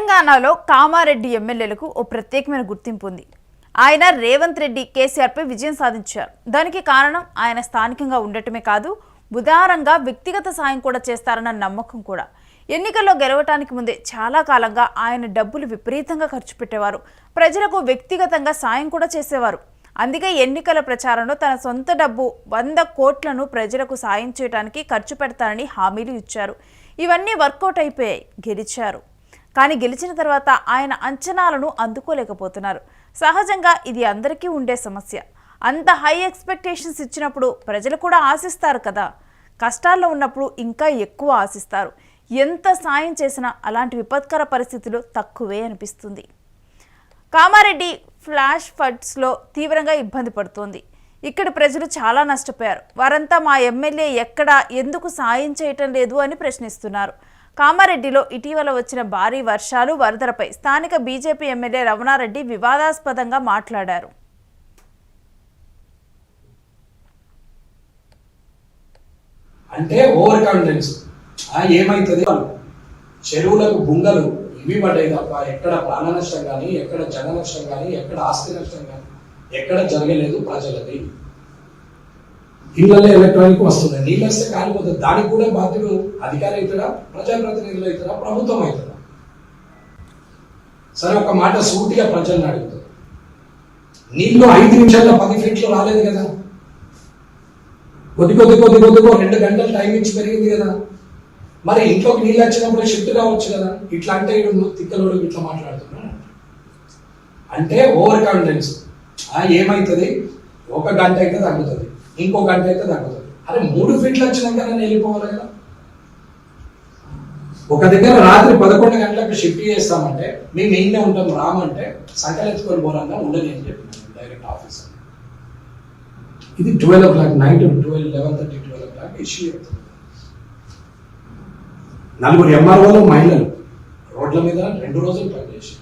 తెలంగాణలో కామారెడ్డి ఎమ్మెల్యేలకు ఓ ప్రత్యేకమైన గుర్తింపు ఉంది. ఆయన రేవంత్ రెడ్డి కేసీఆర్పై విజయం సాధించారు. దానికి కారణం ఆయన స్థానికంగా ఉండటమే కాదు, ఉదారంగా వ్యక్తిగత సాయం కూడా చేస్తారన్న నమ్మకం కూడా. ఎన్నికల్లో గెలవటానికి ముందే చాలా కాలంగా ఆయన డబ్బులు విపరీతంగా ఖర్చు పెట్టేవారు. ప్రజలకు వ్యక్తిగతంగా సాయం కూడా చేసేవారు. అందుకే ఎన్నికల ప్రచారంలో తన సొంత డబ్బు 100 కోట్లను ప్రజలకు సాయం చేయడానికి ఖర్చు పెడతానని హామీలు ఇచ్చారు. ఇవన్నీ వర్కౌట్ అయిపోయాయి, గెలిచారు. కానీ గెలిచిన తర్వాత ఆయన అంచనాలను అందుకోలేకపోతున్నారు. సహజంగా ఇది అందరికీ ఉండే సమస్య. అంత హై ఎక్స్పెక్టేషన్స్ ఇచ్చినప్పుడు ప్రజలు కూడా ఆశిస్తారు కదా. కష్టాల్లో ఉన్నప్పుడు ఇంకా ఎక్కువ ఆశిస్తారు. ఎంత సాయం చేసినా అలాంటి విపత్కర పరిస్థితులు తక్కువే అనిపిస్తుంది. కామారెడ్డి ఫ్లాష్ ఫ్లడ్స్లో తీవ్రంగా ఇబ్బంది పడుతోంది. ఇక్కడి ప్రజలు చాలా నష్టపోయారు. వారంతా మా ఎమ్మెల్యే ఎక్కడా, ఎందుకు సాయం చేయటం లేదు అని ప్రశ్నిస్తున్నారు. కామారెడ్డిలో ఇటీవల వచ్చిన భారీ వర్షాలు, వరదలపై స్థానిక బీజేపీ ఎమ్మెల్యే రమణారెడ్డి వివాదాస్పదంగా మాట్లాడారు. అంటే ఓవర్ కాన్ఫిడెన్స్. ఏమైతుంది, చెరువులకు బుంగలు ఇవి పడ్డాయి తప్ప ఎక్కడ ప్రాణ నష్టం కానీ, ఎక్కడ జన నష్టం కానీ, ఎక్కడ ఆస్తి నష్టం కానీ ఎక్కడ జరగలేదు. ప్రజలది ఇళ్ళల్లో ఎలక్ట్రానిక్ వస్తున్నాయి, నీళ్ళు వస్తే కాలిపోతుంది. దానికి కూడా బాధ్యులు అధికారి అవుతారా, ప్రజాప్రతినిధులు అవుతారా, ప్రభుత్వం అవుతారా? సరే, ఒక మాట సూటిగా ప్రజలను అడుగుతారు. నీళ్ళు 5 నిమిషాల్లో 10 ఫీట్లు రాలేదు కదా. కొద్ది 2 గంటలు టైం ఇచ్చి పెరిగింది కదా. మరి ఇంట్లోకి నీళ్ళు వచ్చినప్పుడు షిఫ్ట్ కావచ్చు కదా. ఇట్లా అంటే తిక్కలోడు ఇట్లా మాట్లాడుతున్నాడు. అంటే ఓవర్ కాన్ఫిడెన్స్. ఏమైతుంది, 1 గంట అయితే తగ్గుతుంది, ఇంకో గంట అయితే తగ్గుతుంది. అరే 3 ఫీట్లు వచ్చినాక నేను వెళ్ళిపోవాలి కదా. ఒక దగ్గర రాత్రి 11 గంటలకు షిఫ్ట్ చేస్తామంటే మేము ఇంట్లో ఉంటాం, రామంటే సంకలెత్తుకొని పోరాగా ఉండని అని చెప్పినాను డైరెక్ట్ ఆఫీసర్. ఇది 12 o'clock నైట్, 11:30, 12 o'clock ఇష్యూ అవుతుంది. 4 ఎంఆర్ఓలు మహిళలు రోడ్ల మీద 2 రోజులు పనిచేసి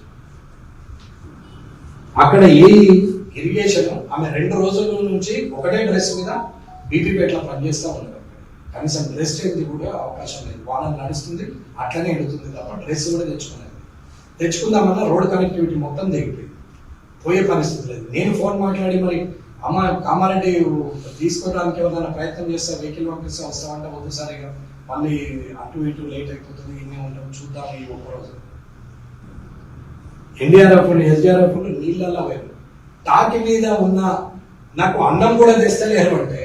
అక్కడ ఏ ఇరిగేషన్ ఆమె 2 రోజుల నుంచి ఒకటే డ్రెస్ మీద బీపీపేటలో పనిచేస్తూ ఉన్నారు. కనీసం డ్రెస్ చేతి కూడా అవకాశం లేదు. వాహనం నడుస్తుంది, అట్లనే ఎడుతుంది తప్ప డ్రెస్ కూడా తెచ్చుకుందామన్నా రోడ్ కనెక్టివిటీ మొత్తం దిగిపోయింది, పోయే పరిస్థితి లేదు. నేను ఫోన్ మాట్లాడి మరి అమ్మ కామారెడ్డి తీసుకోవడానికి ఏమైనా ప్రయత్నం చేస్తా, వెహికల్ పంపిస్తే వస్తామంటే వద్దు సరిగా, మళ్ళీ అటు ఇటు లేట్ అయిపోతుంది, ఇన్నే ఉంటాం, చూద్దాం ఈ ఒక్కరోజు. ఎన్డీఆర్ఎఫ్ ఎస్డీఆర్ఎఫ్ నీళ్ళల్లో పోయారు. టాకి మీద ఉన్న నాకు అన్నం కూడా తెస్తలేరు అంటే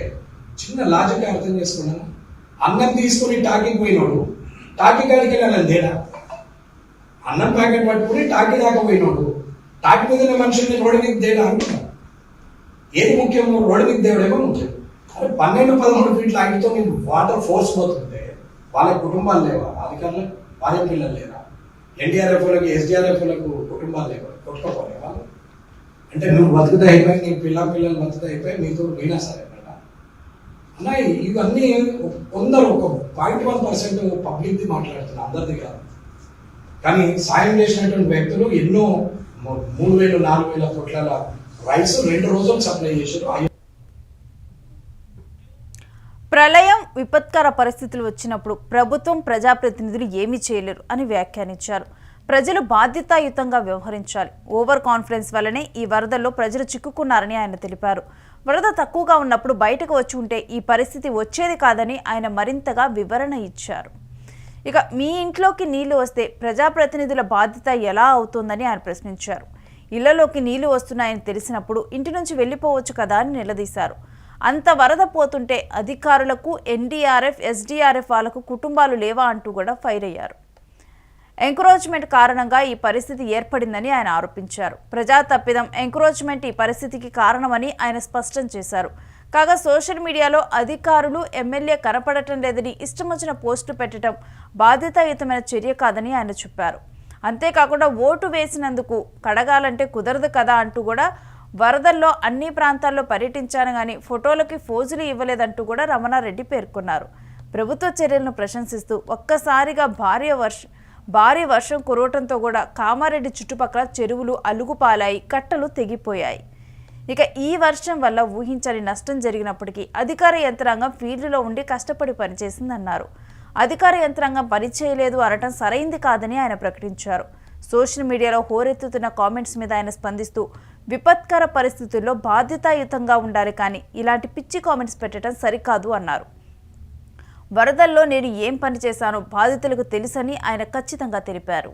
చిన్న లాజిక్ అర్థం చేసుకున్నాను. అన్నం తీసుకుని టాకీకి పోయినోడు టాకీ కాడికి వెళ్ళాలని తేడా. అన్నం ప్యాకెట్ పట్టుకుని టాకీ దాకా పోయినోడు టాకీ మీద మనుషుల్ని రోడ్డు మీద తేడా అంటున్నా. ఏది ముఖ్యం, రోడ్డు మీద తేవడేమో ముఖ్యం. అరే 12-13 ఫీట్ల ఆగితో నీకు వాటర్ ఫోర్స్ పోతుంటే వాళ్ళ కుటుంబాలు లేవా, అధికారులు భార్య పిల్లలు లేరా, ఎన్డీఆర్ఎఫ్లకు ఎస్డీఆర్ఎఫ్లకు కుటుంబాలు లేవా, కొట్టుకోపోలే వాళ్ళు? అంటే నువ్వు బతుకుతా అయిపోయి, నీ పిల్లలు బతుకుతా అయిపోయి, మీతో పోయినా సరే అన్న. ఇవన్నీ కొందరు ఒక 0.1% పబ్లిక్ది మాట్లాడుతున్నారు, అందరిది కాదు. కానీ సాయం చేసినటువంటి వ్యక్తులు ఎన్నో 3,000-4,000 కోట్ల రైస్ 2 రోజులు సప్లై చేశారు. ప్రళయం, విపత్కర పరిస్థితులు వచ్చినప్పుడు ప్రభుత్వం, ప్రజాప్రతినిధులు ఏమీ చేయలేరు అని వ్యాఖ్యానించారు. ప్రజలు బాధ్యతాయుతంగా వ్యవహరించాలి. ఓవర్ కాన్ఫిడెన్స్ వల్లనే ఈ వరదల్లో ప్రజలు చిక్కుకున్నారని ఆయన తెలిపారు. వరద తక్కువగా ఉన్నప్పుడు బయటకు వచ్చి ఉంటే ఈ పరిస్థితి వచ్చేది కాదని ఆయన మరింతగా వివరణ ఇచ్చారు. ఇక మీ ఇంట్లోకి నీళ్లు వస్తే ప్రజాప్రతినిధుల బాధ్యత ఎలా అవుతుందని ఆయన ప్రశ్నించారు. ఇళ్లలోకి నీళ్లు వస్తున్నాయని తెలిసినప్పుడు ఇంటి నుంచి వెళ్ళిపోవచ్చు కదా అని నిలదీశారు. అంత వరద పోతుంటే అధికారులకు, ఎన్డీఆర్ఎఫ్, ఎస్డీఆర్ఎఫ్ వాళ్లకు కుటుంబాలు లేవా అంటూ కూడా ఫైర్ అయ్యారు. ఎంక్రోచ్మెంట్ కారణంగా ఈ పరిస్థితి ఏర్పడిందని ఆయన ఆరోపించారు. ప్రజా తప్పిదం, ఎంక్రోచ్మెంట్ ఈ పరిస్థితికి కారణమని ఆయన స్పష్టం చేశారు. కాగా సోషల్ మీడియాలో అధికారులు, ఎమ్మెల్యే కనపడటం లేదని ఇష్టం వచ్చిన పోస్టు పెట్టడం బాధ్యతాయుతమైన చర్య కాదని ఆయన చెప్పారు. అంతేకాకుండా ఓటు వేసినందుకు కడగాలంటే కుదరదు కదా అంటూ కూడా, వరదల్లో అన్ని ప్రాంతాల్లో పర్యటించాను కానీ ఫోటోలకి ఫోజులు ఇవ్వలేదంటూ కూడా రమణారెడ్డి పేర్కొన్నారు. ప్రభుత్వ చర్యలను ప్రశంసిస్తూ ఒక్కసారిగా భారీ వర్షం కురవటంతో కూడా కామారెడ్డి చుట్టుపక్కల చెరువులు అలుగుపాలాయి, కట్టలు తెగిపోయాయి. ఇక ఈ వర్షం వల్ల ఊహించని నష్టం జరిగినప్పటికీ అధికార యంత్రాంగం ఫీల్డ్లో ఉండి కష్టపడి పనిచేసిందన్నారు. అధికార యంత్రాంగం పనిచేయలేదు అనటం సరైంది కాదని ఆయన ప్రకటించారు. సోషల్ మీడియాలో హోరెత్తుతున్న కామెంట్స్ మీద ఆయన స్పందిస్తూ విపత్కర పరిస్థితుల్లో బాధ్యతాయుతంగా ఉండాలి, కానీ ఇలాంటి పిచ్చి కామెంట్స్ పెట్టడం సరికాదు అన్నారు. వరదల్లో నేను ఏం పని చేశానో బాధితులకు తెలుసని ఆయన ఖచ్చితంగా తెలిపారు.